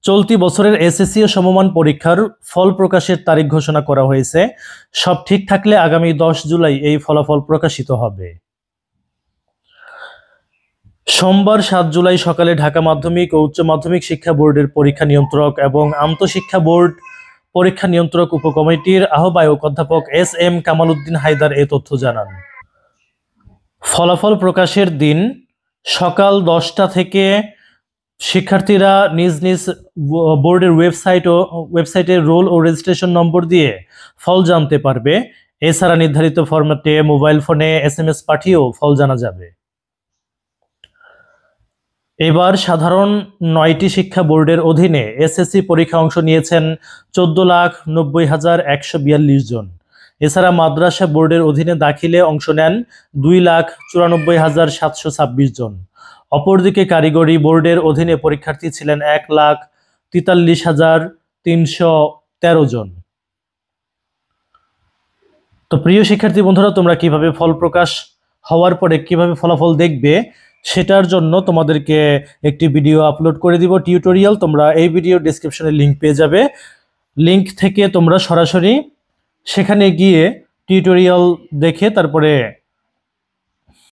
চলতি বছরের এসএসসি ও সমমান পরীক্ষার ফল প্রকাশের তারিখ ঘোষণা করা হয়েছে। সব ঠিক থাকলে আগামী 10 জুলাই এই ফলাফল প্রকাশিত হবে। সোমবার 7 জুলাই সকালে ঢাকা মাধ্যমিক ও উচ্চ মাধ্যমিক শিক্ষা বোর্ডের পরীক্ষা নিয়ন্ত্রক এবং আন্তঃশিক্ষা বোর্ড পরীক্ষা নিয়ন্ত্রক উপকমিটির আহ্বায়ক অধ্যাপক এস.এম. কামাল উদ্দিন হায়দার এ তথ্য জানান। ফলাফল প্রকাশের দিন সকাল 10টা থেকে শিক্ষার্থীরা নিজ নিজ বোর্ডের ওয়েবসাইটে রোল ও রেজিস্ট্রেশন নম্বর দিয়ে ফল জানতে পারবে। এছাড়া নির্ধারিত ফরম্যাটে মোবাইল ফোনে SMS পাঠিয়েও ফল জানা যাবে। এবার সাধারণ 9টি শিক্ষা বোর্ডের অধীনে এসএসসি পরীক্ষা অংশ নিয়েছেন 14,90,142 জন। এছাড়া মাদ্রাসা বোর্ডের অধীনে দাখিলে অংশ নেন 2,94,726 জন। অপরদিকে কারিগরি বোর্ডের অধীনে পরীক্ষার্থী ছিলেন 1,43,313 জন। তো প্রিয় শিক্ষার্থী বন্ধুরা, তোমরা কিভাবে ফল প্রকাশ হওয়ার পরে কিভাবে ফলাফল দেখবে সেটার জন্য তোমাদেরকে একটি ভিডিও আপলোড করে দিব, টিউটোরিয়াল। তোমরা এই ভিডিও ডেসক্রিপশনে লিংক পেয়ে যাবে। লিংক থেকে তোমরা সরাসরি সেখানে গিয়ে টিউটোরিয়াল দেখে তারপরে